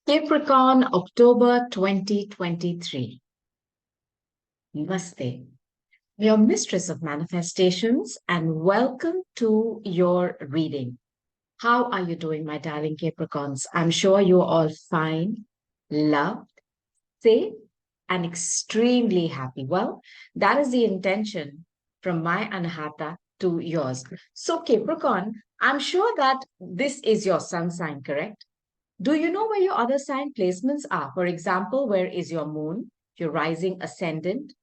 Capricorn, October 2023. Namaste. Your mistress of manifestations, and welcome to your reading. How are you doing, my darling Capricorns? I'm sure you're all fine, loved, safe, and extremely happy. Well, that is the intention from my Anahata to yours. So, Capricorn, I'm sure that this is your sun sign, correct? Do you know where your other sign placements are? For example, where is your moon, your rising ascendant,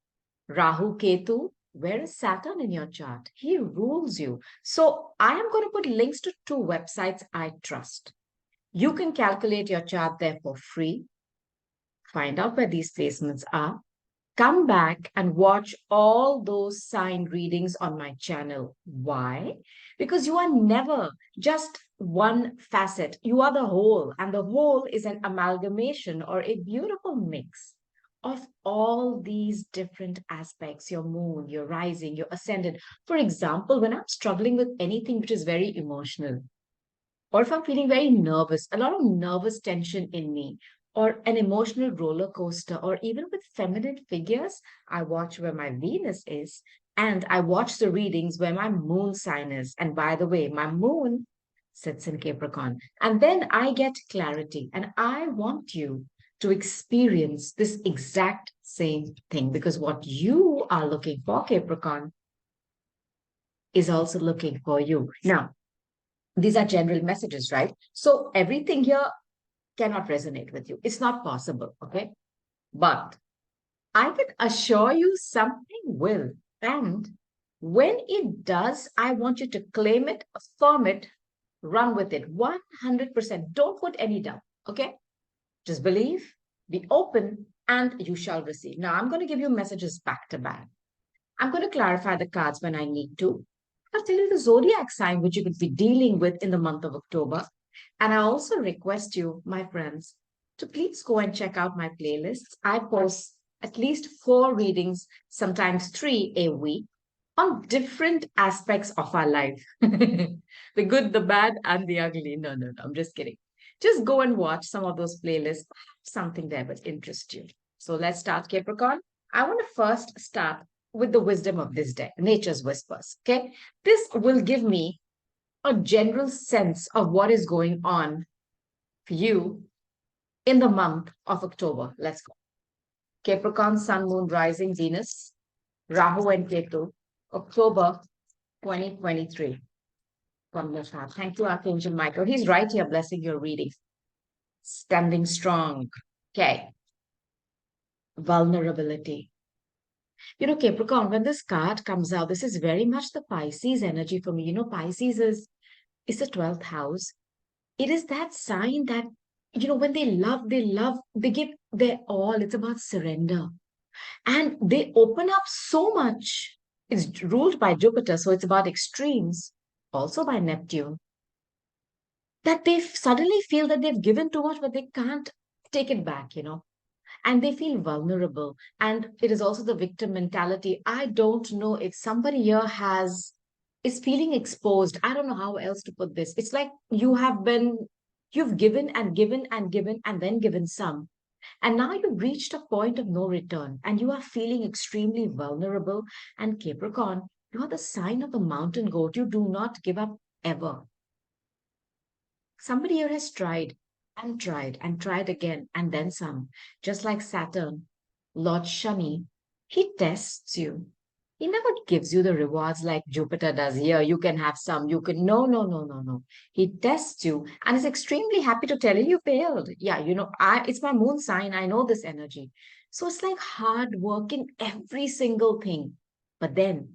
Rahu Ketu? Where is Saturn in your chart? He rules you. So I am going to put links to two websites I trust. You can calculate your chart there for free, find out where these placements are, come back and watch all those sign readings on my channel. Why? Because you are never just one facet. You are the whole, and the whole is an amalgamation or a beautiful mix of all these different aspects, your moon, your rising, your ascendant. For example, when I'm struggling with anything which is very emotional, or if I'm feeling very nervous, a lot of nervous tension in me, or an emotional roller coaster, or even with feminine figures, I watch where my Venus is, and I watch the readings where my moon sign is. And by the way, my moon sits in Capricorn. And then I get clarity, and I want you to experience this exact same thing because what you are looking for, Capricorn, is also looking for you. Now, these are general messages, right? So everything here cannot resonate with you. It's not possible, okay? But I can assure you something will. And when it does, I want you to claim it, affirm it, run with it 100%. Don't put any doubt, okay? Just believe, be open, and you shall receive. Now, I'm going to give you messages back to back. I'm going to clarify the cards when I need to. I'll tell you the zodiac sign which you could be dealing with in the month of October. And I also request you, my friends, to please go and check out my playlists. I post at least 4 readings, sometimes 3 a week on different aspects of our life. The good, the bad, and the ugly. No, I'm just kidding. Just go and watch some of those playlists. Something there that interests you. So let's start, Capricorn. I want to first start with the wisdom of this day, nature's whispers. Okay. This will give me a general sense of what is going on for you in the month of October. Let's go. Capricorn, Sun, Moon, Rising, Venus, Rahu, and Ketu, October 2023. One more time. Thank you, Archangel Michael. He's right here blessing your reading. Standing strong. Okay. Vulnerability. You know, Capricorn, when this card comes out, this is very much the Pisces energy for me. You know, Pisces is the 12th house. It is that sign that, you know, when they love, they give their all. It's about surrender. And they open up so much. It's ruled by Jupiter, so it's about extremes, also by Neptune, that they suddenly feel that they've given too much, but they can't take it back, you know, and they feel vulnerable. And it is also the victim mentality. I don't know if somebody here is feeling exposed. I don't know how else to put this. It's like you've given and given and given and then given some. And now you've reached a point of no return and you are feeling extremely vulnerable. And Capricorn, you are the sign of the mountain goat. You do not give up ever. Somebody here has tried and tried again and then some. Just like Saturn, Lord Shani, he tests you. He never gives you the rewards like Jupiter does. Here, you can have some. You can. No. He tests you and is extremely happy to tell you you failed. Yeah, you know, it's my moon sign. I know this energy. So it's like hard work in every single thing. But then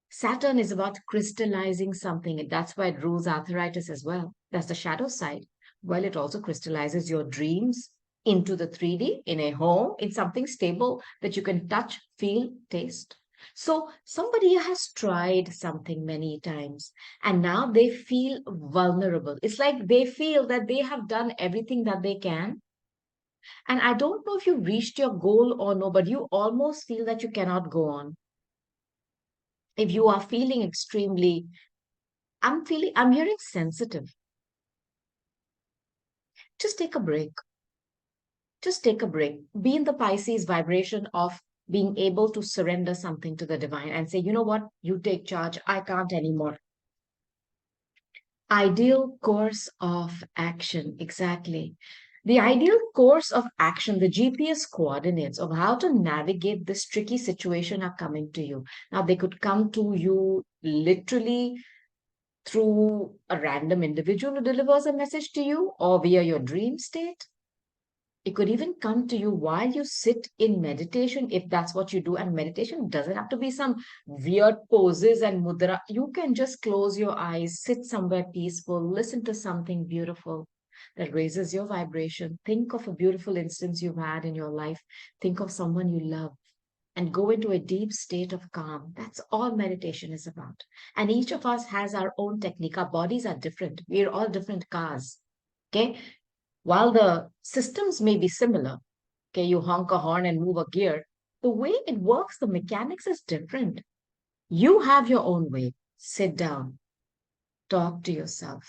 Saturn is about crystallizing something, and that's why it rules arthritis as well. That's the shadow side. Well, it also crystallizes your dreams into the 3D in a home, in something stable that you can touch, feel, taste. So somebody has tried something many times and now they feel vulnerable. It's like they feel that they have done everything that they can. And I don't know if you reached your goal or no, but you almost feel that you cannot go on. If you are feeling extremely, I'm hearing sensitive. Just take a break. Just take a break. Be in the Pisces vibration of being able to surrender something to the divine and say, you know what, you take charge. I can't anymore. Ideal course of action. Exactly. The ideal course of action, the GPS coordinates of how to navigate this tricky situation are coming to you. Now, they could come to you literally through a random individual who delivers a message to you or via your dream state. It could even come to you while you sit in meditation, if that's what you do. And meditation doesn't have to be some weird poses and mudra. You can just close your eyes, sit somewhere peaceful, listen to something beautiful that raises your vibration. Think of a beautiful instance you've had in your life. Think of someone you love and go into a deep state of calm. That's all meditation is about. And each of us has our own technique. Our bodies are different. We're all different cars. Okay. While the systems may be similar, okay, you honk a horn and move a gear, the way it works, the mechanics is different. You have your own way. Sit down, talk to yourself,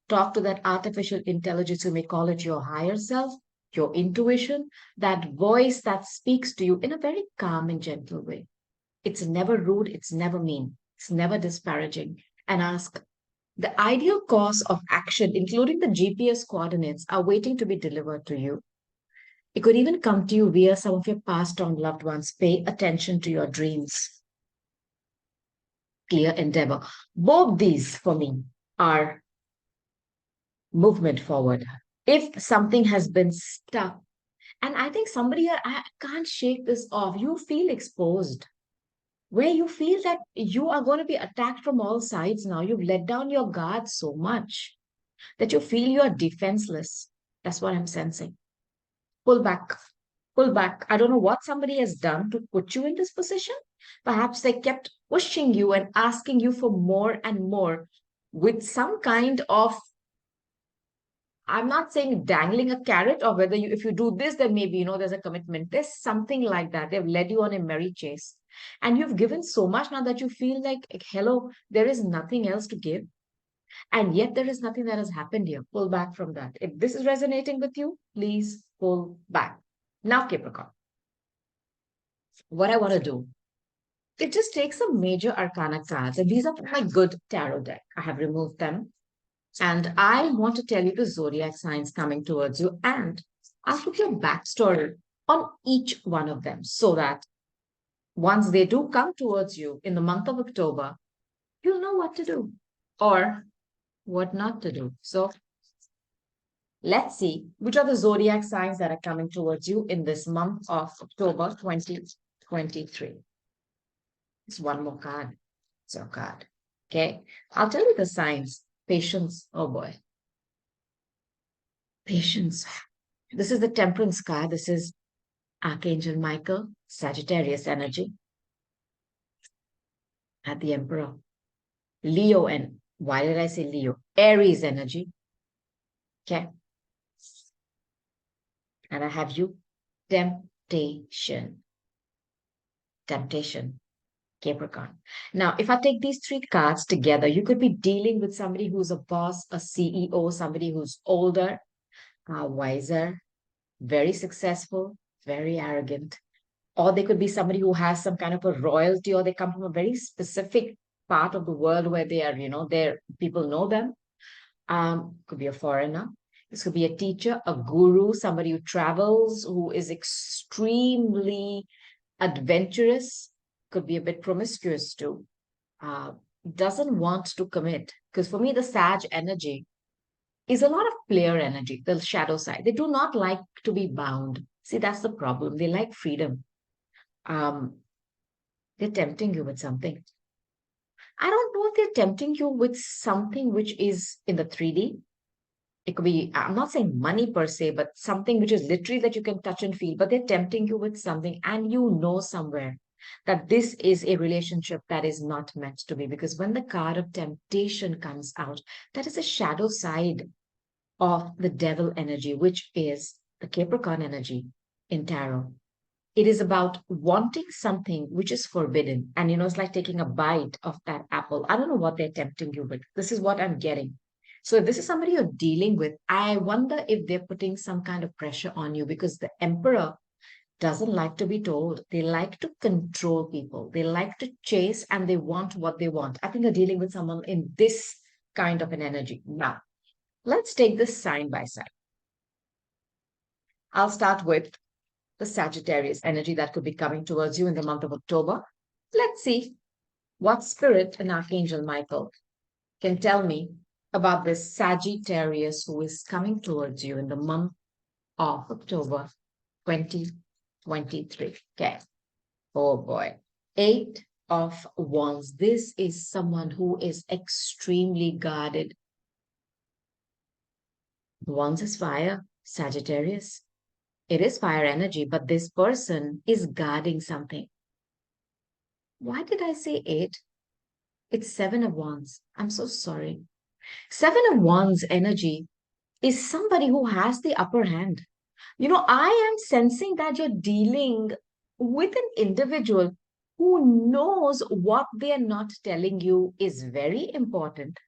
talk to that artificial intelligence. You may call it your higher self, your intuition, that voice that speaks to you in a very calm and gentle way. It's never rude, it's never mean, it's never disparaging. And ask, the ideal course of action, including the GPS coordinates, are waiting to be delivered to you. It could even come to you via some of your passed on loved ones. Pay attention to your dreams. Clear endeavor. Both these, for me, are movement forward. If something has been stuck, and I think somebody here, I can't shake this off, you feel exposed, where you feel that you are going to be attacked from all sides now. You've let down your guard so much that you feel you are defenseless. That's what I'm sensing. Pull back, pull back. I don't know what somebody has done to put you in this position. Perhaps they kept pushing you and asking you for more and more with some kind of, I'm not saying dangling a carrot, or whether you, if you do this, then maybe, there's a commitment. There's something like that. They've led you on a merry chase. And you've given so much now that you feel like, hello, there is nothing else to give. And yet there is nothing that has happened here. Pull back from that. If this is resonating with you, please pull back. Now, Capricorn, what I want to do, it just takes some major arcana cards. And these are from my good tarot deck. I have removed them. And I want to tell you the zodiac signs coming towards you. And I'll put your backstory on each one of them so that once they do come towards you in the month of October, you'll know what to do or what not to do. So let's see which are the zodiac signs that are coming towards you in this month of October 2023. It's one more card. It's your card. Okay. I'll tell you the signs. Patience. Oh boy. Patience. This is the Temperance card. This is Archangel Michael, Sagittarius energy. At the Emperor. Leo, and why did I say Leo? Aries energy. Okay. And I have you, temptation. Temptation. Capricorn. Now, if I take these three cards together, you could be dealing with somebody who's a boss, a CEO, somebody who's older, wiser, very successful, very arrogant. Or they could be somebody who has some kind of a royalty, or they come from a very specific part of the world where they are, their people know them. Could be a foreigner. This could be a teacher, a guru, somebody who travels, who is extremely adventurous, could be a bit promiscuous too, doesn't want to commit. Because for me, the Sag energy is a lot of player energy, the shadow side. They do not like to be bound. See, that's the problem. They like freedom. Um, they're tempting you with something. I don't know if they're tempting you with something which is in the 3D. It could be, I'm not saying money per se, but something which is literally that you can touch and feel, but they're tempting you with something, and you know somewhere that this is a relationship that is not meant to be. Because when the card of temptation comes out, that is a shadow side of the devil energy, which is the Capricorn energy in tarot. It is about wanting something which is forbidden. And it's like taking a bite of that apple. I don't know what they're tempting you with. This is what I'm getting. So if this is somebody you're dealing with, I wonder if they're putting some kind of pressure on you because the emperor doesn't like to be told. They like to control people. They like to chase and they want what they want. I think you're dealing with someone in this kind of an energy. Now, let's take this sign by side. I'll start with the Sagittarius energy that could be coming towards you in the month of October. Let's see what spirit and Archangel Michael can tell me about this Sagittarius who is coming towards you in the month of October 2023. Okay. Oh boy. Eight of Wands. This is someone who is extremely guarded. Wands is fire, Sagittarius. It is fire energy, but this person is guarding something. Why did I say eight? It's Seven of Wands. I'm so sorry. Seven of Wands energy is somebody who has the upper hand. I am sensing that you're dealing with an individual who knows what they're not telling you is very important.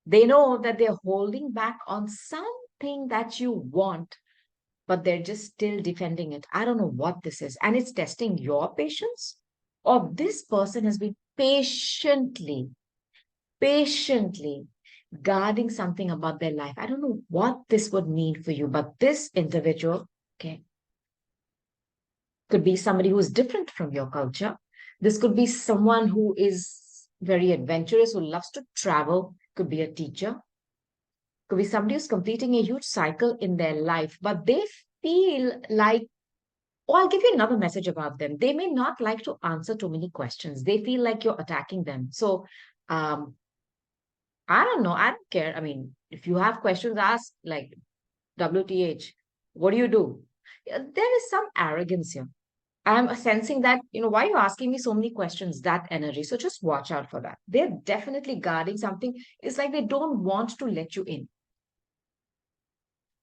They know that they're holding back on something that you want, but they're just still defending it. I don't know what this is. And it's testing your patience, or this person has been patiently guarding something about their life. I don't know what this would mean for you, but this individual, okay, could be somebody who is different from your culture. This could be someone who is very adventurous, who loves to travel, could be a teacher, could be somebody who's completing a huge cycle in their life, but they feel like, oh, I'll give you another message about them. They may not like to answer too many questions. They feel like you're attacking them. So, I don't know. I don't care. I mean, if you have questions, ask like WTH, what do you do? Yeah, there is some arrogance here. I'm sensing that, why are you asking me so many questions? That energy. So just watch out for that. They're definitely guarding something. It's like they don't want to let you in.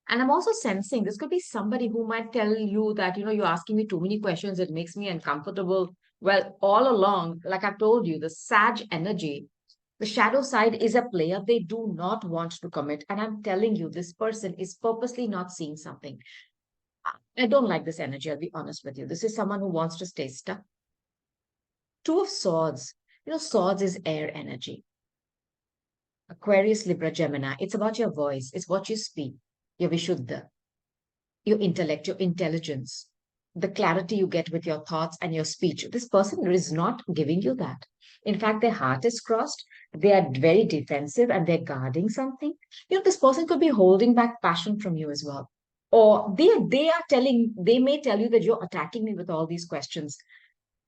And I'm also sensing this could be somebody who might tell you that, you're asking me too many questions. It makes me uncomfortable. Well, all along, like I told you, the Sag energy, the shadow side is a player. They do not want to commit. And I'm telling you, this person is purposely not seeing something. I don't like this energy. I'll be honest with you. This is someone who wants to stay stuck. Two of Swords. Swords is air energy. Aquarius, Libra, Gemini. It's about your voice. It's what you speak. Your Vishuddha, your intellect, your intelligence, the clarity you get with your thoughts and your speech. This person is not giving you that. In fact, their heart is crossed. They are very defensive and they're guarding something. This person could be holding back passion from you as well. Or they may tell you that you're attacking me with all these questions,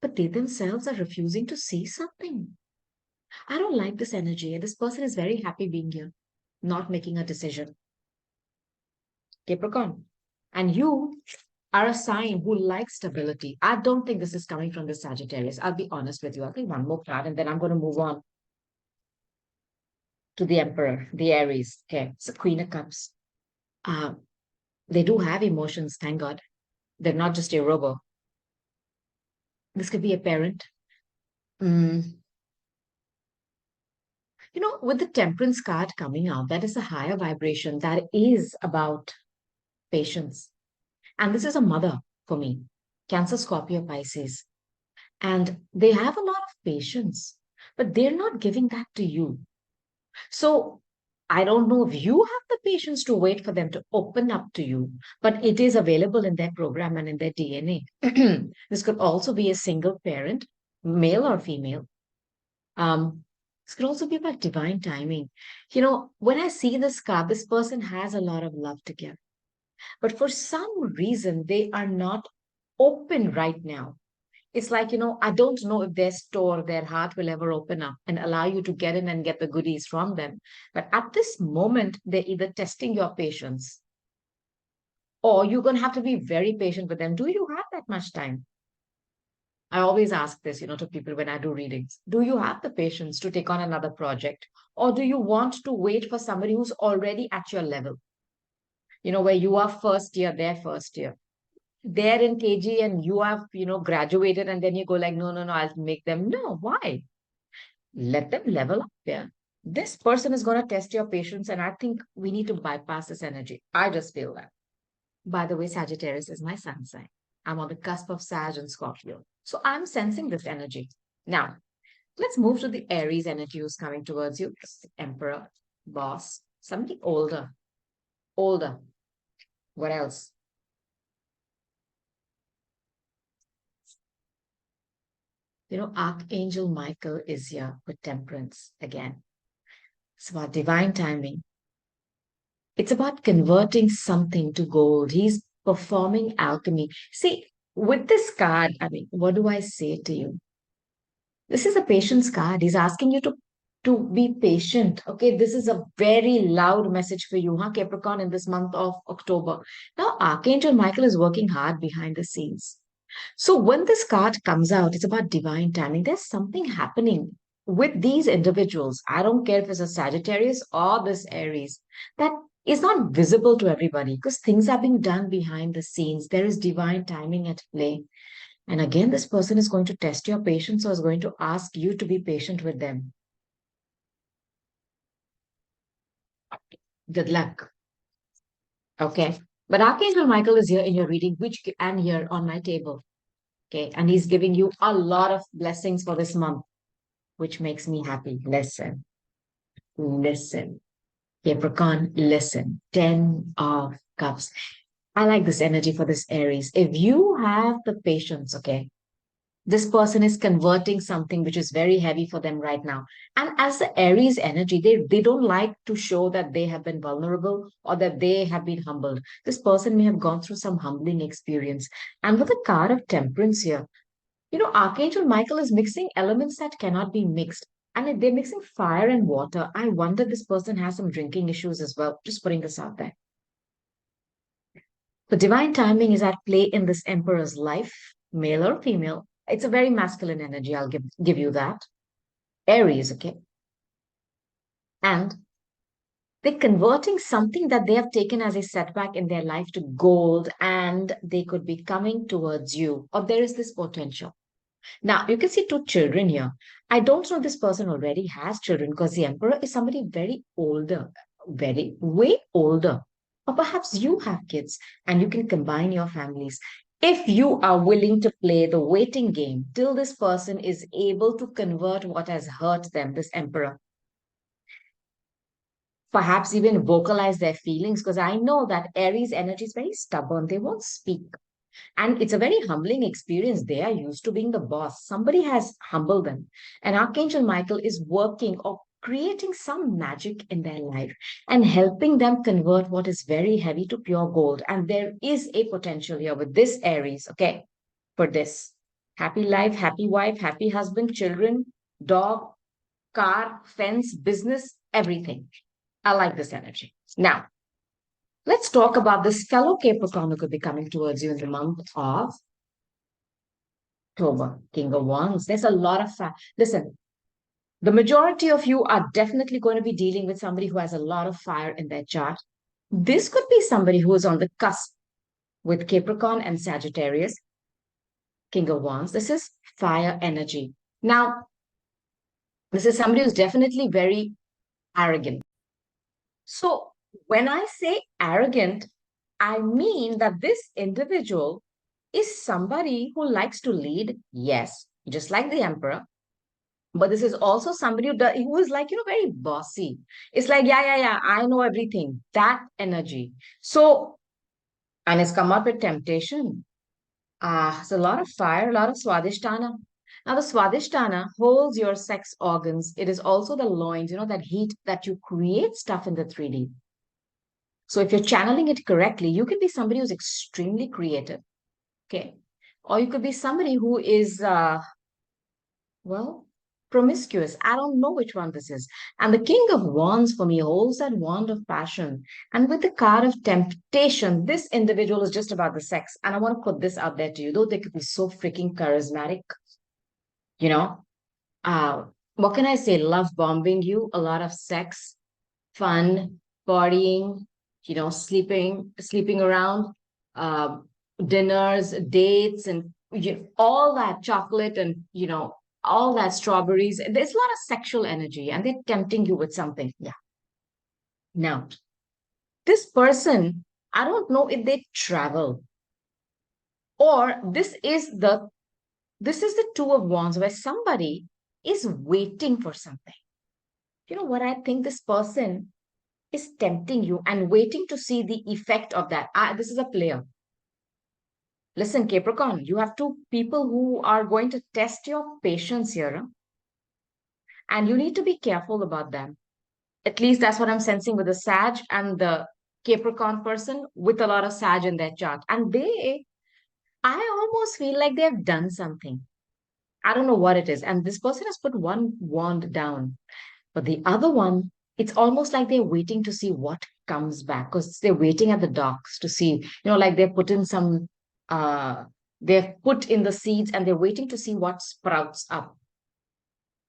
but they themselves are refusing to see something. I don't like this energy. This person is very happy being here, not making a decision. Capricorn. And you are a sign who likes stability. I don't think this is coming from the Sagittarius. I'll be honest with you. I'll take one more card and then I'm going to move on to the Emperor, the Aries. Okay. It's a Queen of Cups. Uh, they do have emotions, thank God. They're not just a robo. This could be a parent. Mm. With the Temperance card coming out, that is a higher vibration. That is about patience. And this is a mother for me. Cancer, Scorpio, Pisces. And they have a lot of patience, but they're not giving that to you. So I don't know if you have the patience to wait for them to open up to you, but it is available in their program and in their DNA. This could also be a single parent, male or female. This could also be about divine timing. When I see this card, this person has a lot of love to give, but for some reason, they are not open right now. It's like, I don't know if their store, their heart will ever open up and allow you to get in and get the goodies from them. But at this moment, they're either testing your patience or you're going to have to be very patient with them. Do you have that much time? I always ask this, to people when I do readings. Do you have the patience to take on another project? Or do you want to wait for somebody who's already at your level? Where you are first year, their first year. They're in KG and you have, graduated and then you go like, no, no, no, I'll make them. No, why? Let them level up there. This person is going to test your patience, and I think we need to bypass this energy. I just feel that. By the way, Sagittarius is my sun sign. I'm on the cusp of Sag and Scorpio. So I'm sensing this energy. Now, let's move to the Aries energy who's coming towards you. Emperor, boss, somebody older. Older. What else? Archangel Michael is here with temperance again. It's about divine timing. It's about converting something to gold. He's performing alchemy. See, with this card, I mean, what do I say to you? This is a patience card. He's asking you to be patient. Okay, this is a very loud message for you, huh, Capricorn, in this month of October. Now, Archangel Michael is working hard behind the scenes. So when this card comes out, it's about divine timing. There's something happening with these individuals. I don't care if it's a Sagittarius or this Aries, that is not visible to everybody because things are being done behind the scenes. There is divine timing at play. And again, this person is going to test your patience or is going to ask you to be patient with them. Good luck. Okay. But Archangel Michael is here in your reading, which and here on my table. Okay. And he's giving you a lot of blessings for this month, which makes me happy. Listen, listen. Capricorn, listen. 10 of Cups. I like this energy for this Aries. If you have the patience, okay, this person is converting something which is very heavy for them right now. And as the Aries energy, they don't like to show that they have been vulnerable or that they have been humbled. This person may have gone through some humbling experience. And with the card of temperance here, Archangel Michael is mixing elements that cannot be mixed. And if they're mixing fire and water, I wonder this person has some drinking issues as well. Just putting this out there. The divine timing is at play in this emperor's life, male or female. It's a very masculine energy, I'll give you that. Aries, okay? And they're converting something that they have taken as a setback in their life to gold, and they could be coming towards you, or there is this potential. Now, you can see two children here. I don't know this person already has children because the emperor is somebody very older, very, way older. Or perhaps you have kids and you can combine your families. If you are willing to play the waiting game till this person is able to convert what has hurt them, this emperor, perhaps even vocalize their feelings, because I know that Aries energy is very stubborn. They won't speak. And it's a very humbling experience. They are used to being the boss. Somebody has humbled them. And Archangel Michael is working or creating some magic in their life and helping them convert what is very heavy to pure gold. And there is a potential here with this Aries, okay, for this. Happy life, happy wife, happy husband, children, dog, car, fence, business, everything. I like this energy. Now, let's talk about this fellow Capricorn who could be coming towards you in the month of October. King of Wands. There's a lot of listen. The majority of you are definitely going to be dealing with somebody who has a lot of fire in their chart. This could be somebody who is on the cusp with Capricorn and Sagittarius. King of Wands. This is fire energy. Now, this is somebody who's definitely very arrogant. So when I say arrogant, I mean that this individual is somebody who likes to lead, yes, just like the emperor. But this is also somebody who is like, very bossy. It's like, yeah, I know everything. That energy. So, and it's come up with temptation. It's a lot of fire, a lot of Swadhisthana. Now, the Swadhisthana holds your sex organs. It is also the loins, that heat that you create stuff in the 3D. So if you're channeling it correctly, you can be somebody who's extremely creative. Okay. Or you could be somebody who is, well, promiscuous. I don't know which one this is. And the King of Wands for me holds that wand of passion. And with the card of temptation, this individual is just about the sex. And I want to put this out there to you, though they could be so freaking charismatic, you know. What can I say? Love bombing you, a lot of sex, fun, partying, sleeping around, uh, dinners, dates, and all that chocolate and all that strawberries. There's a lot of sexual energy and they're tempting you with something. Yeah. Now, this person, I don't know if they travel or this is the Two of Wands where somebody is waiting for something. You know what? I think this person is tempting you and waiting to see the effect of that. This is a player. Listen, Capricorn, you have two people who are going to test your patience here, huh? And you need to be careful about them. At least that's what I'm sensing with the Sag and the Capricorn person with a lot of Sag in their chart. And I almost feel like they've done something. I don't know what it is. And this person has put one wand down, but the other one, it's almost like they're waiting to see what comes back because they're waiting at the docks to see, like uh, they've put in the seeds and they're waiting to see what sprouts up.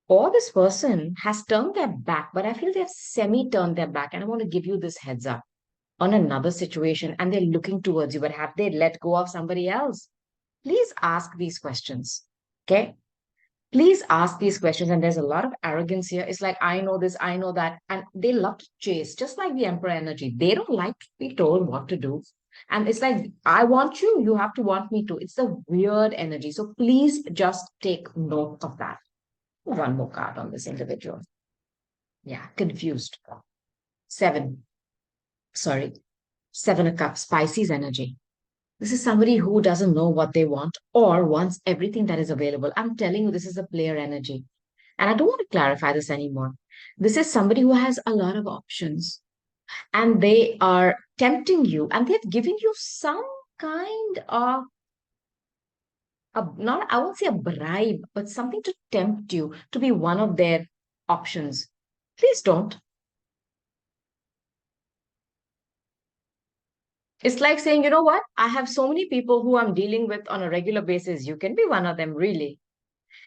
Or this person has turned their back, but I feel they've semi turned their back. And I want to give you this heads up on another situation and they're looking towards you, but have they let go of somebody else? Please ask these questions. Okay. Please ask these questions. And there's a lot of arrogance here. It's like, I know this, I know that. And they love to chase, just like the Emperor energy. They don't like to be told what to do. And it's like, I want you, you have to want me too. It's a weird energy. So please just take note of that. One more card on this individual. Yeah, confused. Seven. Sorry. Seven of Cups, Pisces energy. This is somebody who doesn't know what they want or wants everything that is available. I'm telling you, this is a player energy. And I don't want to clarify this anymore. This is somebody who has a lot of options and they are tempting you and they're giving you some kind of not, I won't say a bribe, but something to tempt you to be one of their options. Please don't. It's like saying, you know what? I have so many people who I'm dealing with on a regular basis. You can be one of them, really.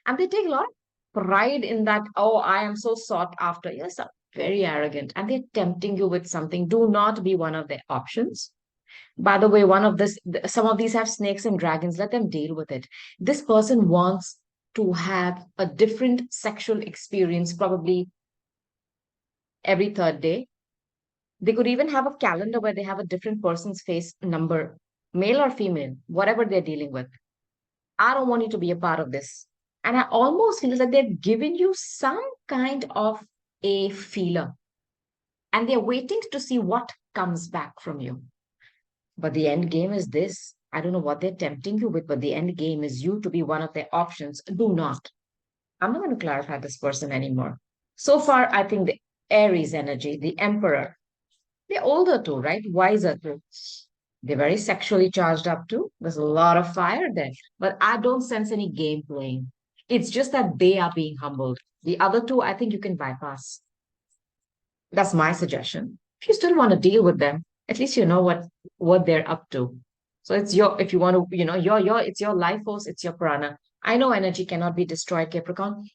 And they take a lot of pride in that, oh, I am so sought after. Yes, very arrogant. And they're tempting you with something. Do not be one of their options. By the way, some of these have snakes and dragons. Let them deal with it. This person wants to have a different sexual experience, probably every third day. They could even have a calendar where they have a different person's face number, male or female, whatever they're dealing with. I don't want you to be a part of this. And I almost feel that they've given you some kind of a feeler and they're waiting to see what comes back from you. But the end game is this. I don't know what they're tempting you with, but the end game is you to be one of their options. Do not. I'm not going to clarify this person anymore. So far, I think the Aries energy, the Emperor, they're older too, right? Wiser too. They're very sexually charged up too. There's a lot of fire there. But I don't sense any game playing. It's just that they are being humbled. The other two, I think you can bypass. That's my suggestion. If you still want to deal with them, at least you know what they're up to. So it's if you want to, it's your life force, it's your prana. I know energy cannot be destroyed, Capricorn,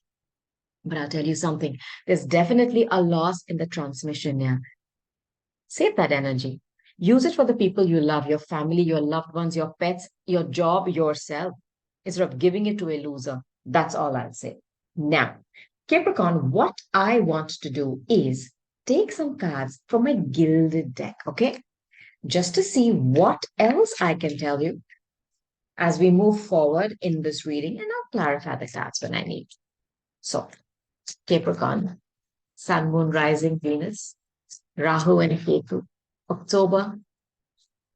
but I'll tell you something. There's definitely a loss in the transmission here. Save that energy. Use it for the people you love, your family, your loved ones, your pets, your job, yourself, instead of giving it to a loser. That's all I'll say. Now, Capricorn, what I want to do is take some cards from my gilded deck, okay? Just to see what else I can tell you as we move forward in this reading, and I'll clarify the cards when I need. So, Capricorn, Sun, Moon, Rising, Venus, Rahu and Ketu, October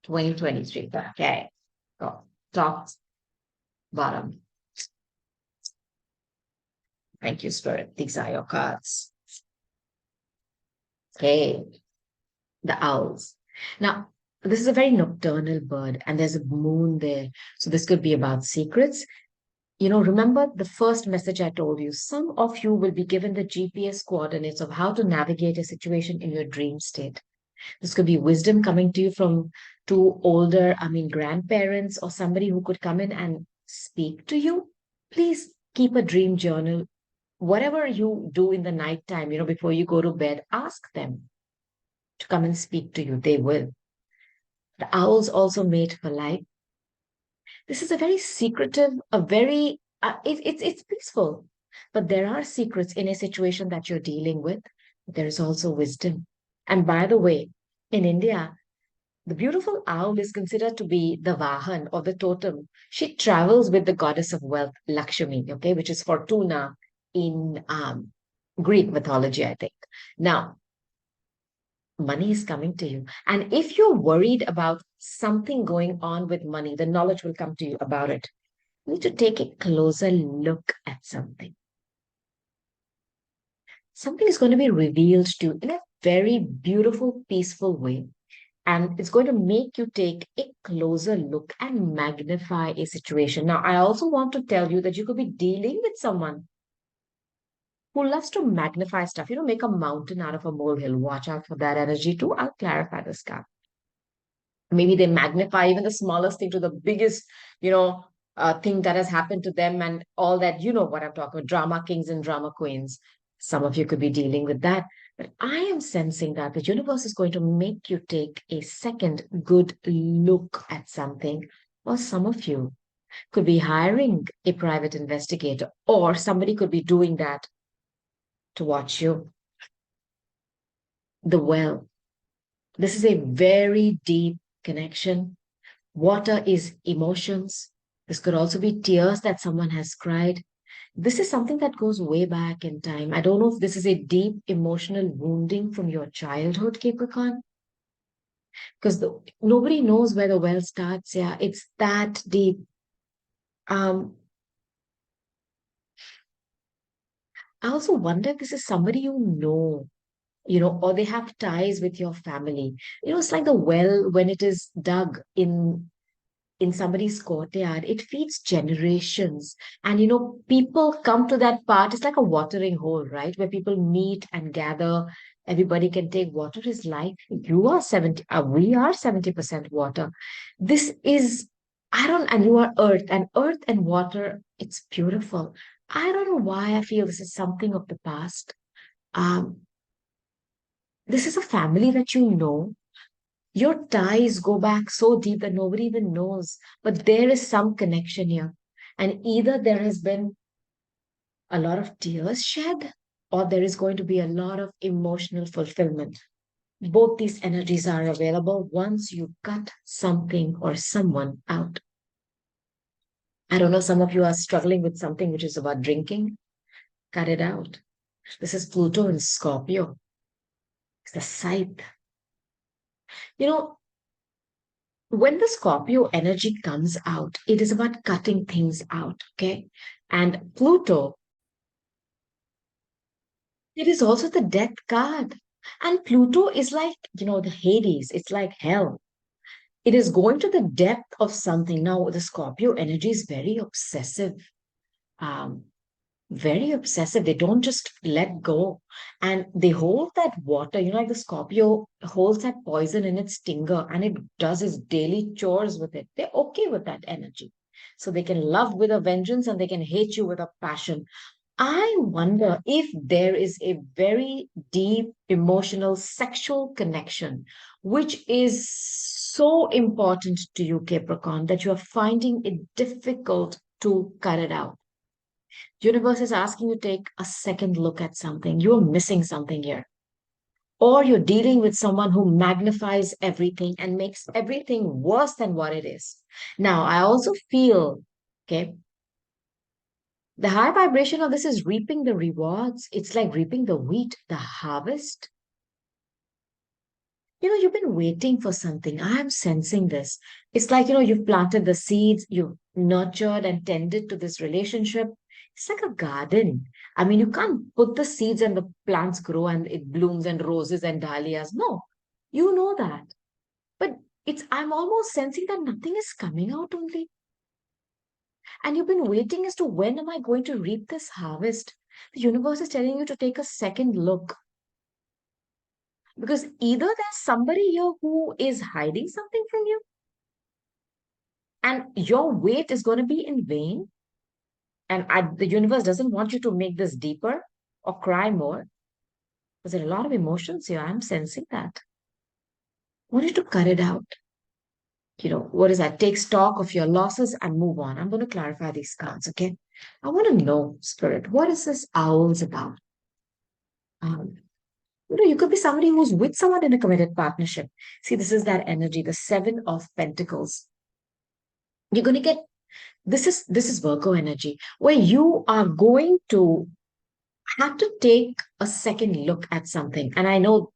2023. Okay. Go. Top, bottom. Thank you, Spirit. These are your cards. Okay. The owls. Now, this is a very nocturnal bird, and there's a moon there. So this could be about secrets. Remember the first message I told you. Some of you will be given the GPS coordinates of how to navigate a situation in your dream state. This could be wisdom coming to you from two older, grandparents or somebody who could come in and speak to you. Please keep a dream journal. Whatever you do in the nighttime, before you go to bed, ask them to come and speak to you. They will. The owls also mate for life. This is a very secretive, it's peaceful. But there are secrets in a situation that you're dealing with. There is also wisdom. And by the way, in India, the beautiful owl is considered to be the Vahan or the totem. She travels with the goddess of wealth, Lakshmi, okay, which is Fortuna in Greek mythology, I think. Now, money is coming to you. And if you're worried about something going on with money, the knowledge will come to you about it. You need to take a closer look at something. Something is going to be revealed to you in a very beautiful, peaceful way. And it's going to make you take a closer look and magnify a situation. Now, I also want to tell you that you could be dealing with someone who loves to magnify stuff, make a mountain out of a molehill. Watch out for that energy too. I'll clarify this guy. Maybe they magnify even the smallest thing to the biggest, thing that has happened to them and all that. You know what I'm talking about, drama kings and drama queens. Some of you could be dealing with that. But I am sensing that the universe is going to make you take a second good look at something. Or some of you could be hiring a private investigator, or somebody could be doing that to watch you. The well. This is a very deep connection. Water is emotions. This could also be tears that someone has cried. This is something that goes way back in time. I don't know if this is a deep emotional wounding from your childhood, Capricorn, because nobody knows where the well starts. Yeah, it's that deep. Um, I also wonder if this is somebody or they have ties with your family. It's like the well when it is dug in somebody's courtyard. It feeds generations. And people come to that part. It's like a watering hole, right? Where people meet and gather. Everybody can take water is life. You are 70, we are 70% water. This is, I don't, and you are earth and water, it's beautiful. I don't know why I feel this is something of the past. Um, this is a family that your ties go back so deep that nobody even knows, but there is some connection here. And either there has been a lot of tears shed, or there is going to be a lot of emotional fulfillment. Both these energies are available once you cut something or someone out. I don't know, some of you are struggling with something which is about drinking. Cut it out. This is Pluto in Scorpio. It's the scythe. You know, when the Scorpio energy comes out, it is about cutting things out, okay? And Pluto, it is also the death card. And Pluto is like, the Hades, it's like hell. It is going to the depth of something. Now, the Scorpio energy is um, very obsessive. They don't just let go. And they hold that water, like the Scorpio holds that poison in its stinger and it does its daily chores with it. They're okay with that energy. So they can love with a vengeance and they can hate you with a passion. I wonder if there is a very deep emotional sexual connection, which is so important to you, Capricorn, that you are finding it difficult to cut it out. Universe is asking you to take a second look at something. You're missing something here. Or you're dealing with someone who magnifies everything and makes everything worse than what it is. Now, I also feel, okay, the high vibration of this is reaping the rewards. It's like reaping the wheat, the harvest. You've been waiting for something. I am sensing this. It's like, you've planted the seeds, you've nurtured and tended to this relationship. It's like a garden. I mean, you can't put the seeds and the plants grow and it blooms and roses and dahlias. No, you know that. But I'm almost sensing that nothing is coming out only. And you've been waiting as to when am I going to reap this harvest? The universe is telling you to take a second look because either there's somebody here who is hiding something from you and your wait is going to be in vain. And the universe doesn't want you to make this deeper or cry more. Because there are a lot of emotions here. I'm sensing that. I want you to cut it out. What is that? Take stock of your losses and move on. I'm going to clarify these cards, okay? I want to know, Spirit, what is this owls about? Um, you could be somebody who's with someone in a committed partnership. See, this is that energy, the Seven of Pentacles. You're going to get this is Virgo energy, where you are going to have to take a second look at something. And I know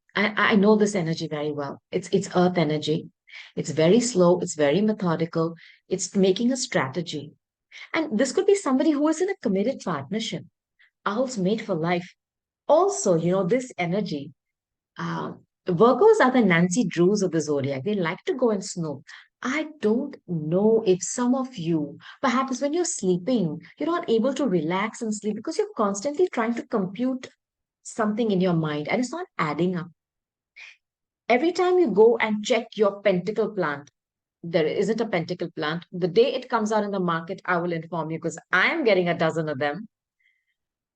this energy very well. It's earth energy. It's very slow, it's very methodical, it's making a strategy. And this could be somebody who is in a committed partnership. Owls made for life. Also, this energy, uh, Virgos are the Nancy Drews of the zodiac. They like to go and snoop. I don't know if some of you, perhaps when you're sleeping, you're not able to relax and sleep because you're constantly trying to compute something in your mind and it's not adding up. Every time you go and check your pentacle plant, there isn't a pentacle plant. The day it comes out in the market, I will inform you because I am getting a dozen of them.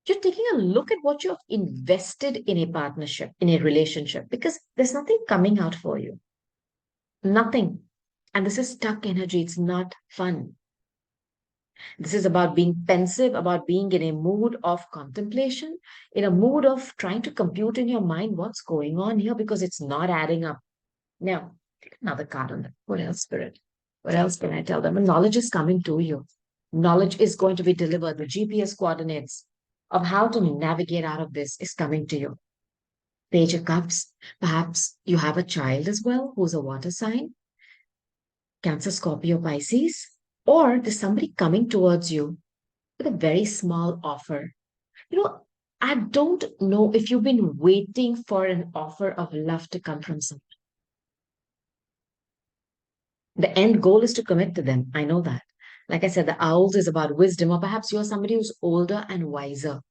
You're taking a look at what you've invested in a partnership, in a relationship, because there's nothing coming out for you. Nothing. And this is stuck energy. It's not fun. This is about being pensive, about being in a mood of contemplation, in a mood of trying to compute in your mind what's going on here because it's not adding up. Now, take another card on that. What else, Spirit? What else can I tell them? And knowledge is coming to you. Knowledge is going to be delivered. The GPS coordinates of how to navigate out of this is coming to you. Page of Cups. Perhaps you have a child as well who's a water sign, Cancer, Scorpio, Pisces, or there's somebody coming towards you with a very small offer. You know, I don't know if you've been waiting for an offer of love to come from someone. The end goal is to commit to them. I know that. Like I said, the owls is about wisdom, or perhaps you're somebody who's older and wiser.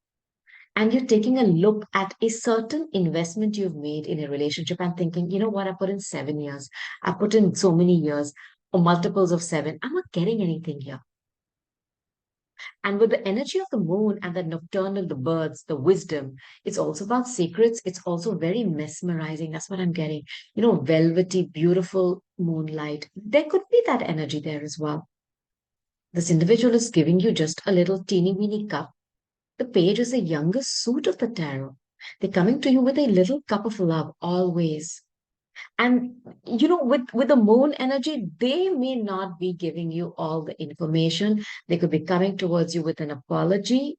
And you're taking a look at a certain investment you've made in a relationship and thinking, you know what, I put in 7 years, I put in so many years, or multiples of seven. I'm not getting anything here. And with the energy of the moon and the nocturnal, the birds, the wisdom, it's also about secrets. It's also very mesmerizing. That's what I'm getting. Velvety, beautiful moonlight. There could be that energy there as well. This individual is giving you just a little teeny weeny cup. The page is the youngest suit of the tarot. They're coming to you with a little cup of love always. And with the moon energy, they may not be giving you all the information. They could be coming towards you with an apology.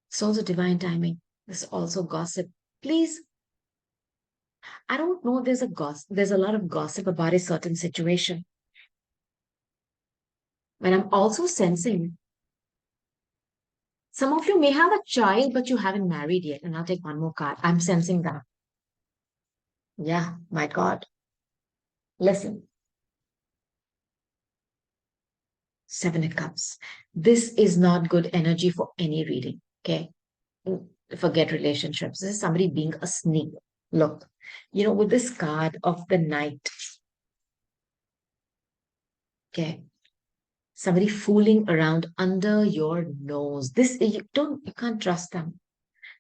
It's also divine timing. There's also gossip. Please, I don't know. There's a lot of gossip about a certain situation. And I'm also sensing some of you may have a child, but you haven't married yet. And I'll take one more card. I'm sensing that. Yeah, my God. Listen, Seven of Cups. This is not good energy for any reading. Okay. Forget relationships. This is somebody being a sneak. Look, with this card of the Knight, okay, somebody fooling around under your nose. You can't trust them.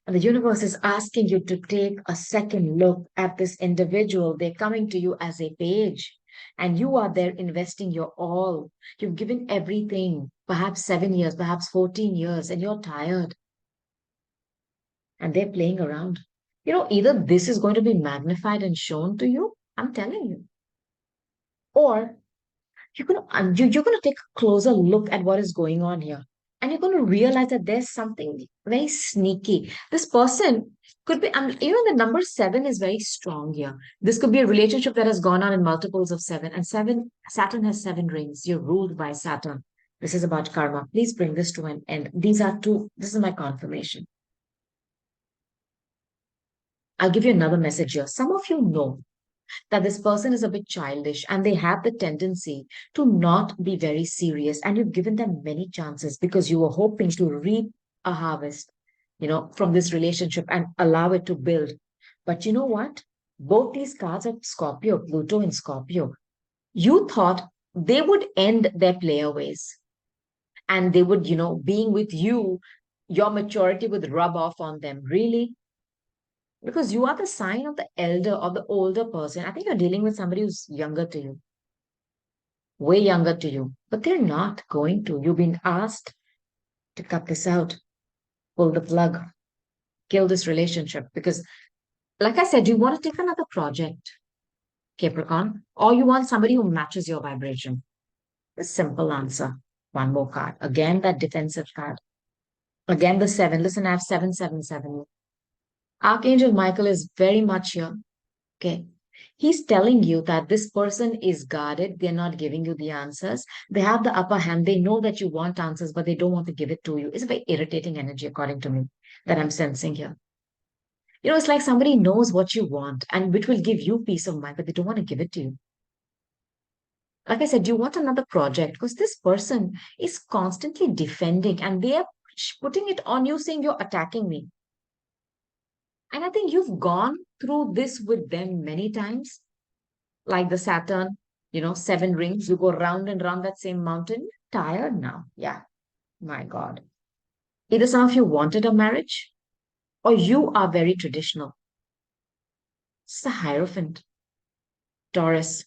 And the universe is asking you to take a second look at this individual. They're coming to you as a page, and you are there investing your all. You've given everything, perhaps 7 years, perhaps 14 years, and you're tired. And they're playing around. Either this is going to be magnified and shown to you, I'm telling you, or you're going to take a closer look at what is going on here. And you're going to realize that there's something very sneaky. This person could be, the number seven is very strong here. This could be a relationship that has gone on in multiples of seven. And Saturn has seven rings. You're ruled by Saturn. This is about karma. Please bring this to an end. This is my confirmation. I'll give you another message here. Some of you know that this person is a bit childish and they have the tendency to not be very serious. And you've given them many chances because you were hoping to reap a harvest, from this relationship and allow it to build. But you know what? Both these cards are Scorpio, Pluto and Scorpio. You thought they would end their playaways and they would, being with you, your maturity would rub off on them. Really? Because you are the sign of the elder or the older person. I think you're dealing with somebody who's younger to you, way younger to you, but they're not going to. You've been asked to cut this out, pull the plug, kill this relationship. Because, like I said, you want to take another project, Capricorn, or you want somebody who matches your vibration. The simple answer. One more card. Again, that defensive card. Again, the seven. Listen, I have 777. Archangel Michael is very much here. Okay. He's telling you that this person is guarded. They're not giving you the answers. They have the upper hand. They know that you want answers, but they don't want to give it to you. It's a very irritating energy, according to me, that I'm sensing here. It's like somebody knows what you want and which will give you peace of mind, but they don't want to give it to you. Like I said, you want another project because this person is constantly defending and they are putting it on you saying you're attacking me. And I think you've gone through this with them many times, like the Saturn, 7 rings. You go round and round that same mountain. Tired now. Yeah, my God. Either some of you wanted a marriage or you are very traditional. It's the Hierophant, Taurus.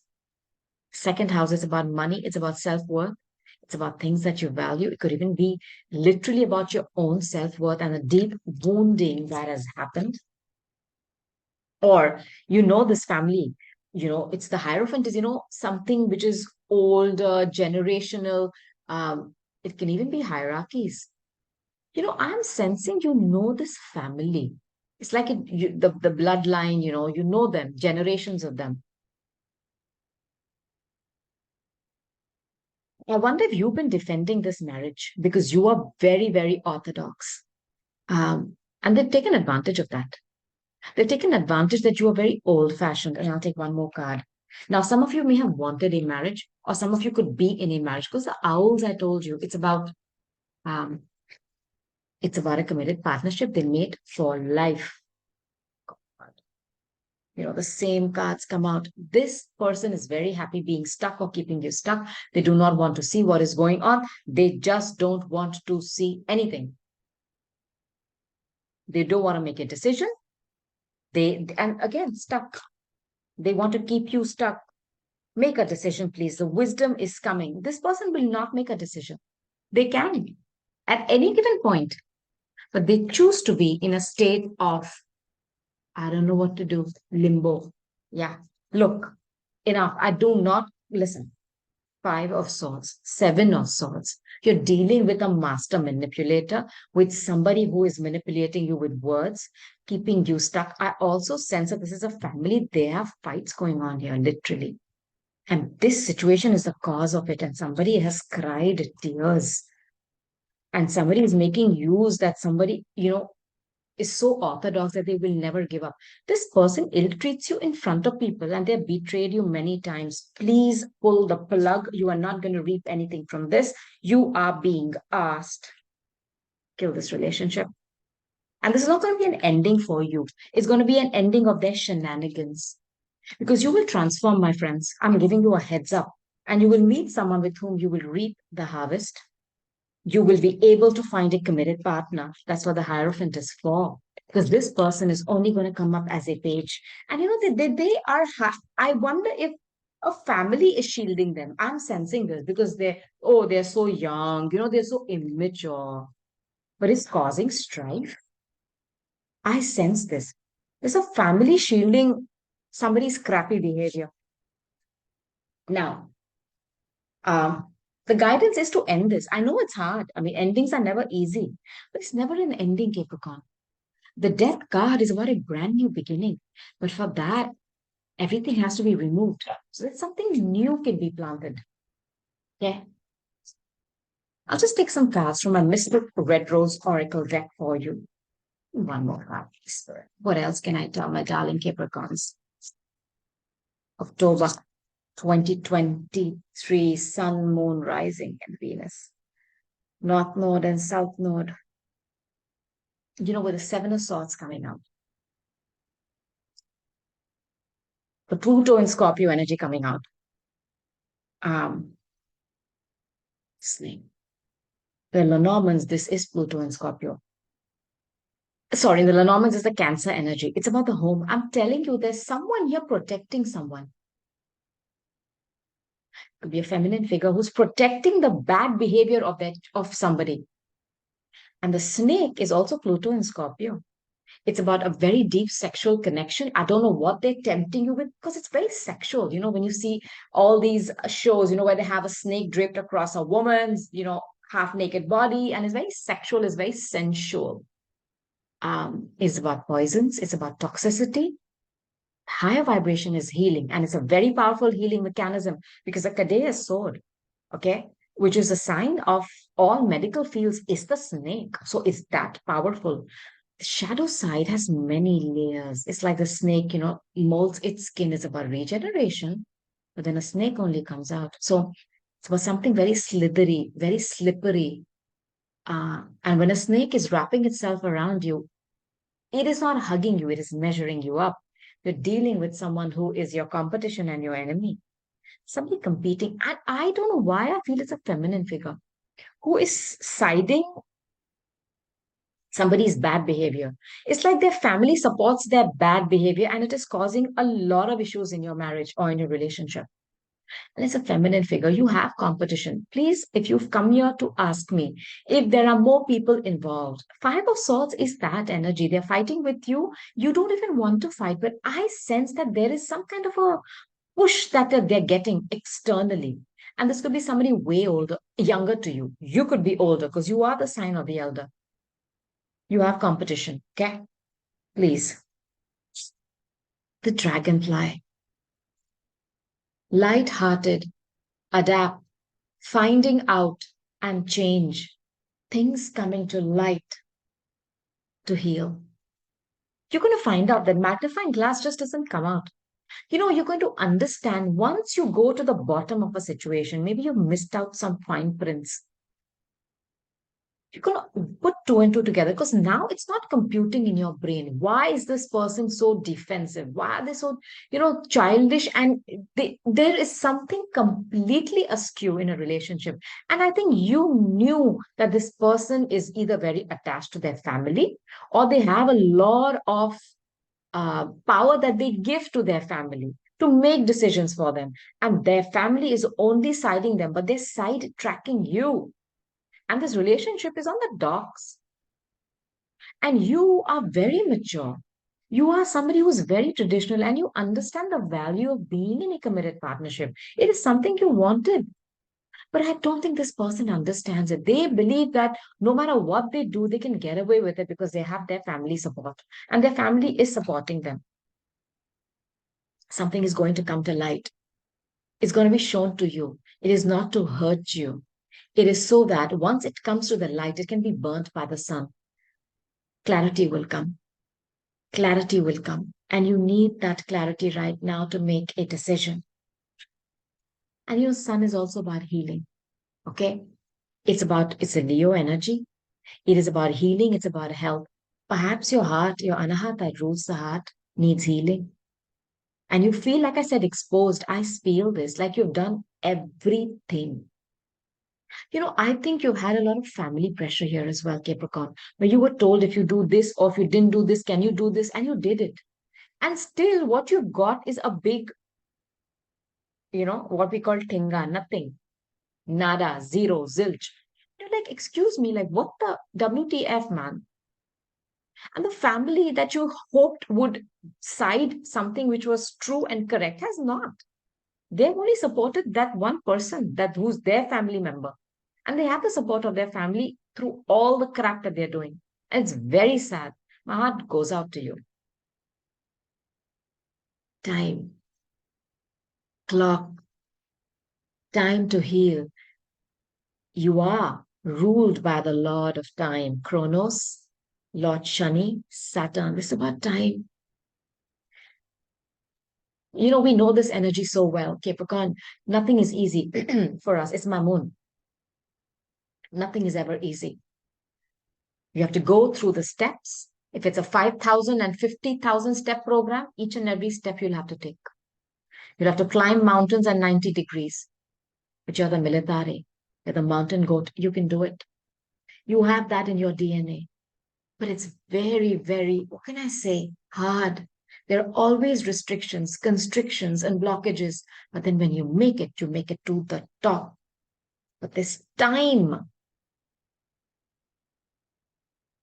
Second house is about money, it's about self worth, it's about things that you value. It could even be literally about your own self worth and the deep wounding that has happened. Or, this family, it's the Hierophant is, something which is older, generational. It can even be hierarchies. I'm sensing this family. It's like the bloodline, you know them, generations of them. I wonder if you've been defending this marriage because you are very, very orthodox. And they've taken advantage of that. They've taken advantage that you are very old fashioned. And I'll take one more card. Now, some of you may have wanted a marriage, or some of you could be in a marriage because the owls, I told you, um, it's about a committed partnership they made for life. The same cards come out. This person is very happy being stuck or keeping you stuck. They do not want to see what is going on. They just don't want to see anything. They don't want to make a decision. And again, stuck. They want to keep you stuck. Make a decision, please. The wisdom is coming. This person will not make a decision. They can at any given point, but they choose to be in a state of, I don't know what to do, limbo. Yeah. Look, enough. I do not listen. 5 of Swords, 7 of Swords. You're dealing with a master manipulator, with somebody who is manipulating you with words, keeping you stuck. I also sense that this is a family. They have fights going on here, literally. And this situation is the cause of it. And somebody has cried tears. And somebody is making use that somebody, is so orthodox that they will never give up. This person ill treats you in front of people and they have betrayed you many times. Please pull the plug. You are not going to reap anything from this. You are being asked, kill this relationship. And this is not going to be an ending for you. It's going to be an ending of their shenanigans. Because you will transform, my friends. I'm giving you a heads up. And you will meet someone with whom you will reap the harvest. You will be able to find a committed partner. That's what the Hierophant is for. Because this person is only going to come up as a page. And they are, I wonder if a family is shielding them. I'm sensing this because they're so young, they're so immature. But it's causing strife. I sense this. There's a family shielding somebody's crappy behavior. Now, the guidance is to end this. I know it's hard. I mean, endings are never easy, but it's never an ending, Capricorn. The death card is about a brand new beginning. But for that, everything has to be removed so that something new can be planted. Okay. I'll just take some cards from my Mystic Red Rose Oracle deck for you. One more card. What else can I tell my darling Capricorns? October 2023, Sun, Moon, Rising, and Venus. North Node and South Node. With the 7 of Swords coming out. The Pluto and Scorpio energy coming out. Snake. The Lenormands, this is Pluto and Scorpio. Sorry, the Lenormands is the Cancer energy. It's about the home. I'm telling you, there's someone here protecting someone. Could be a feminine figure who's protecting the bad behavior of somebody. And the snake is also Pluto in Scorpio. It's about a very deep sexual connection. I don't know what they're tempting you with because it's very sexual. When you see all these shows, where they have a snake draped across a woman's, half naked body, and it's very sexual, it's very sensual. It's about poisons, it's about toxicity. Higher vibration is healing, and it's a very powerful healing mechanism because the Kadeya sword, okay, which is a sign of all medical fields, is the snake. So it's that powerful. The shadow side has many layers. It's like the snake, molds its skin. It's about regeneration, but then a snake only comes out. So it's about something very slithery, very slippery. And when a snake is wrapping itself around you, it is not hugging you, it is measuring you up. You're dealing with someone who is your competition and your enemy, somebody competing. And I don't know why I feel it's a feminine figure who is siding somebody's bad behavior. It's like their family supports their bad behavior and it is causing a lot of issues in your marriage or in your relationship. And it's a feminine figure. You have competition. Please, if you've come here to ask me if there are more people involved, Five of Swords is that energy. They're fighting with you. You don't even want to fight, but I sense that there is some kind of a push that they're getting externally. And this could be somebody way older, younger to you. You could be older because you are the sign of the elder. You have competition. Okay? Please. The dragonfly. Light-hearted, adapt, finding out and change. Things coming to light to heal. You're going to find out that magnifying glass just doesn't come out. You're going to understand once you go to the bottom of a situation, maybe you missed out some fine prints. You're going to put two and two together because now it's not computing in your brain. Why is this person so defensive? Why are they so, childish? And there is something completely askew in a relationship. And I think you knew that this person is either very attached to their family or they have a lot of power that they give to their family to make decisions for them. And their family is only siding them, but they're side tracking you, and this relationship is on the docks. And you are very mature. You are somebody who's very traditional and you understand the value of being in a committed partnership. It is something you wanted. But I don't think this person understands it. They believe that no matter what they do, they can get away with it because they have their family support and their family is supporting them. Something is going to come to light. It's going to be shown to you. It is not to hurt you. It is so that once it comes to the light, it can be burnt by the sun. Clarity will come. Clarity will come. And you need that clarity right now to make a decision. And your sun is also about healing. Okay? It's a Leo energy. It is about healing. It's about health. Perhaps your heart, your anahat that rules the heart, needs healing. And you feel, like I said, exposed. I feel this, like you've done everything. I think you've had a lot of family pressure here as well, Capricorn, where you were told if you do this or if you didn't do this, can you do this? And you did it. And still, what you got is a big, what we call tinga, nothing, nada, zero, zilch. You're like, excuse me, like, what the WTF, man? And the family that you hoped would side something which was true and correct has not. They've only supported that one person that who's their family member. And they have the support of their family through all the crap that they're doing. And it's very sad. My heart goes out to you. Time, clock, time to heal. You are ruled by the Lord of Time, Chronos, Lord Shani, Saturn. It's about time. We know this energy so well, Capricorn. Nothing is easy for us. It's my moon. Nothing is ever easy. You have to go through the steps. If it's a 5,000 and 50,000 step program, each and every step you'll have to take. You'll have to climb mountains at 90 degrees. But you're the military. You're the mountain goat. You can do it. You have that in your DNA. But it's very, very, what can I say, hard. There are always restrictions, constrictions, and blockages. But then when you make it to the top. But this time,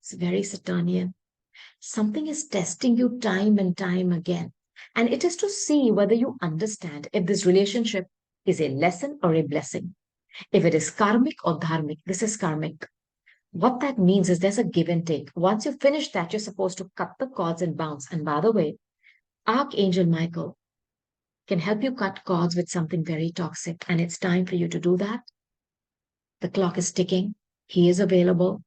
It's very Saturnian. Something is testing you time and time again. And it is to see whether you understand if this relationship is a lesson or a blessing. If it is karmic or dharmic, this is karmic. What that means is there's a give and take. Once you finish that, you're supposed to cut the cords and bounce. And by the way, Archangel Michael can help you cut cords with something very toxic. And it's time for you to do that. The clock is ticking. He is available.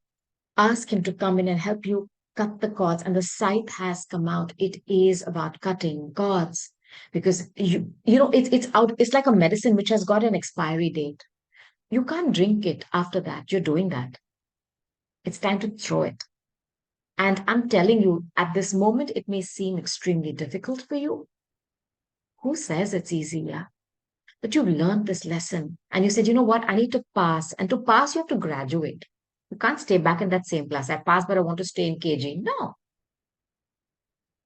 Ask him to come in and help you cut the cords. And the scythe has come out. It is about cutting cords because it's out. It's like a medicine which has got an expiry date. You can't drink it after that. You're doing that. It's time to throw it. And I'm telling you, at this moment, it may seem extremely difficult for you. Who says it's easy? Yeah. But you've learned this lesson and you said, you know what? I need to pass. And to pass, you have to graduate. You can't stay back in that same class. I passed, but I want to stay in KG. No,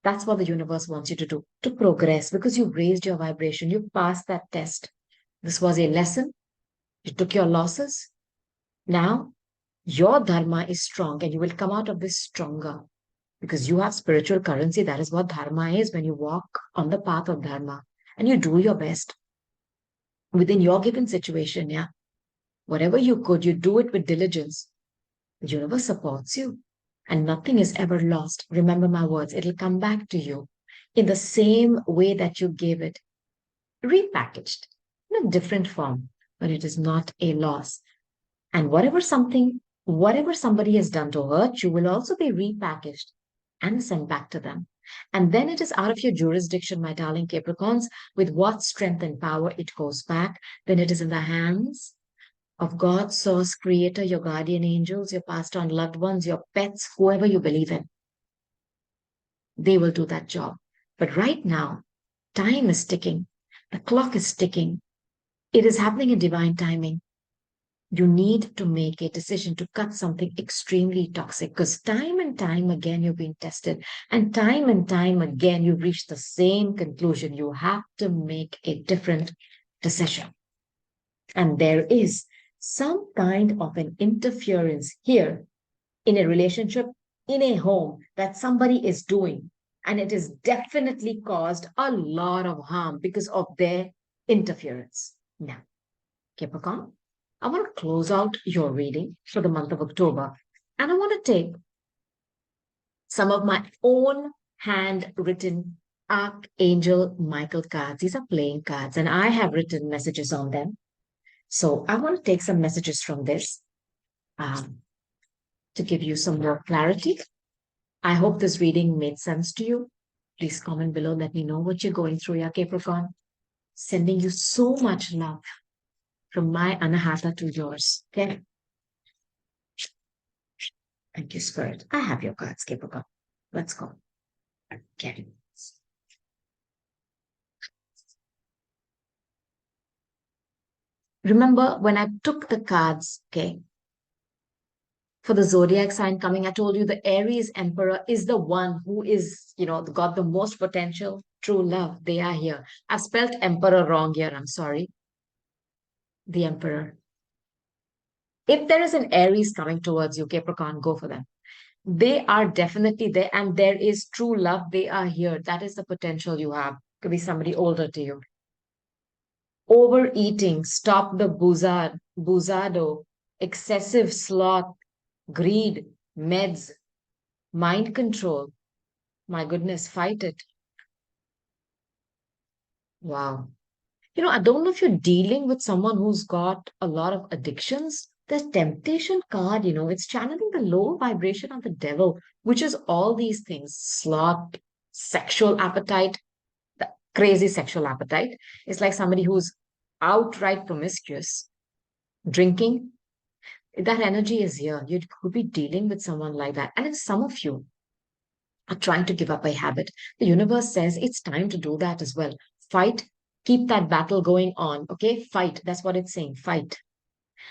that's what the universe wants you to do, to progress because you raised your vibration. You passed that test. This was a lesson. You took your losses. Now your dharma is strong and you will come out of this stronger because you have spiritual currency. That is what dharma is when you walk on the path of dharma and you do your best within your given situation. Yeah. Whatever you could, you do it with diligence. The universe supports you and nothing is ever lost. Remember my words, it'll come back to you in the same way that you gave it, repackaged in a different form, but it is not a loss. And whatever somebody has done to hurt you will also be repackaged and sent back to them. And then it is out of your jurisdiction, my darling Capricorns, with what strength and power it goes back. Then it is in the hands of God, source, creator, your guardian angels, your passed on loved ones, your pets, whoever you believe in. They will do that job. But right now, time is ticking. The clock is ticking. It is happening in divine timing. You need to make a decision to cut something extremely toxic because time and time again you've been tested and time again you've reached the same conclusion. You have to make a different decision. And there is some kind of an interference here in a relationship, in a home that somebody is doing. And it is definitely caused a lot of harm because of their interference. Now, Capricorn, I want to close out your reading for the month of October. And I want to take some of my own handwritten Archangel Michael cards. These are playing cards, and I have written messages on them. So I want to take some messages from this to give you some more clarity. I hope this reading made sense to you. Please comment below. Let me know what you're going through, yeah, Capricorn. Sending you so much love from my Anahata to yours. Okay. Thank you, Spirit. I have your cards, Capricorn. Let's go. Okay. Remember when I took the cards, okay, for the zodiac sign coming, I told you the Aries Emperor is the one who is, got the most potential, true love. They are here. I've spelled Emperor wrong here. I'm sorry. The Emperor. If there is an Aries coming towards you, Capricorn, go for them. They are definitely there, and there is true love. They are here. That is the potential you have. Could be somebody older to you. Overeating, stop the buzado, excessive sloth, greed, meds, mind control. My goodness, fight it. Wow. I don't know if you're dealing with someone who's got a lot of addictions. The temptation card, it's channeling the low vibration of the devil, which is all these things: sloth, sexual appetite, the crazy sexual appetite. It's like somebody who's outright promiscuous, drinking. That energy is here. You could be dealing with someone like that. And if some of you are trying to give up a habit, the universe says it's time to do that as well. Fight, keep that battle going on. Okay, fight. That's what it's saying. Fight.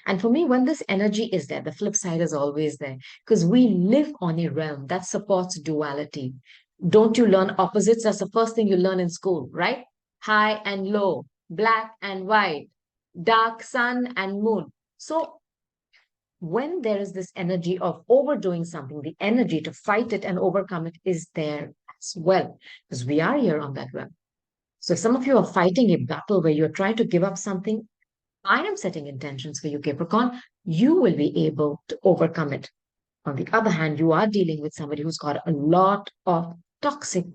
And for me, when this energy is there, the flip side is always there because we live on a realm that supports duality. Don't you learn opposites? That's the first thing you learn in school, right? High and low, black and white, dark sun and moon. So when there is this energy of overdoing something, the energy to fight it and overcome it is there as well, because we are here on that realm. So if some of you are fighting a battle where you're trying to give up something, I am setting intentions for you, Capricorn. You will be able to overcome it. On the other hand, you are dealing with somebody who's got a lot of toxic,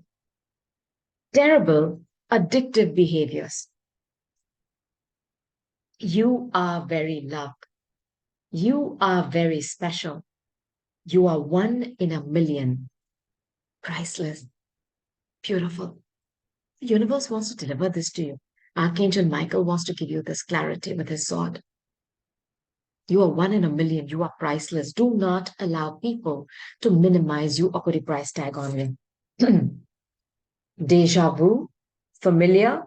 terrible, addictive behaviors. You are very loved. You are very special. You are one in a million. Priceless. Beautiful. The universe wants to deliver this to you. Archangel Michael wants to give you this clarity with his sword. You are one in a million. You are priceless. Do not allow people to minimize you or put a price tag on you. Deja vu, familiar,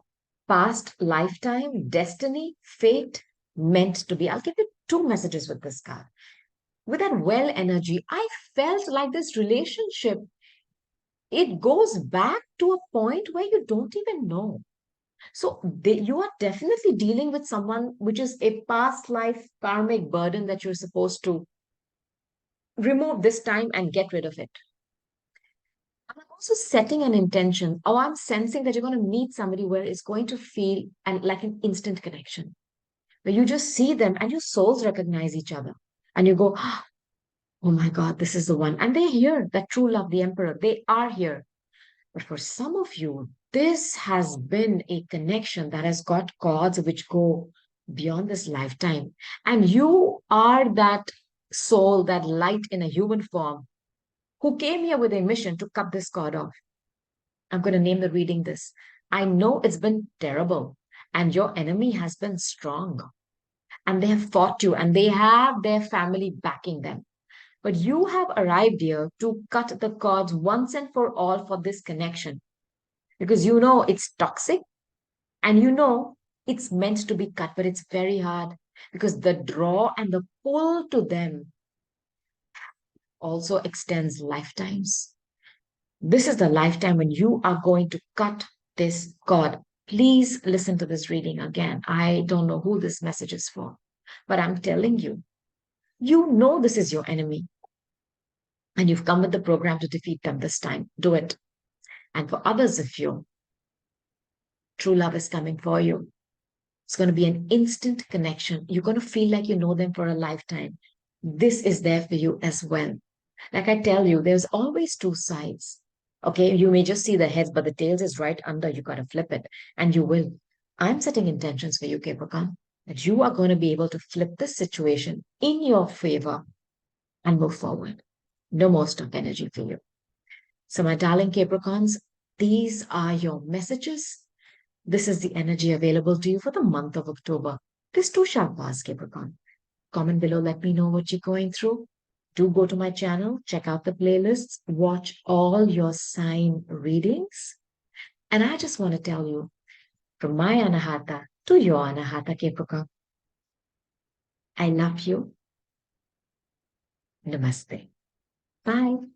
past lifetime, destiny, fate, meant to be. I'll give you two messages with this card. With that well energy, I felt like this relationship, it goes back to a point where you don't even know. So you are definitely dealing with someone which is a past life karmic burden that you're supposed to remove this time and get rid of it. And I'm also setting an intention, or I'm sensing that you're going to meet somebody where it's going to feel like an instant connection, where you just see them and your souls recognize each other. And you go, oh my God, this is the one. And they're here, that true love, the emperor, they are here. But for some of you, this has been a connection that has got cords which go beyond this lifetime. And you are that soul, that light in a human form who came here with a mission to cut this cord off. I'm going to name the reading this. I know it's been terrible and your enemy has been strong and they have fought you and they have their family backing them. But you have arrived here to cut the cords once and for all for this connection because you know it's toxic and you know it's meant to be cut, but it's very hard because the draw and the pull to them also extends lifetimes. This is the lifetime when you are going to cut this cord. Please listen to this reading again. I don't know who this message is for, but I'm telling you, you know this is your enemy and you've come with the program to defeat them this time. Do it. And for others of you, true love is coming for you. It's going to be an instant connection. You're going to feel like you know them for a lifetime. This is there for you as well. Like I tell you, there's always two sides. Okay, you may just see the heads, but the tails is right under. You got to flip it, and you will. I'm setting intentions for you, Capricorn, that you are going to be able to flip this situation in your favor and move forward. No more stuck energy for you. So, my darling Capricorns, these are your messages. This is the energy available to you for the month of October. This too shall pass, Capricorn. Comment below, let me know what you're going through. Do go to my channel, check out the playlists, watch all your sign readings. And I just want to tell you, from my Anahata to your Anahata, Capricorn, I love you. Namaste. Bye.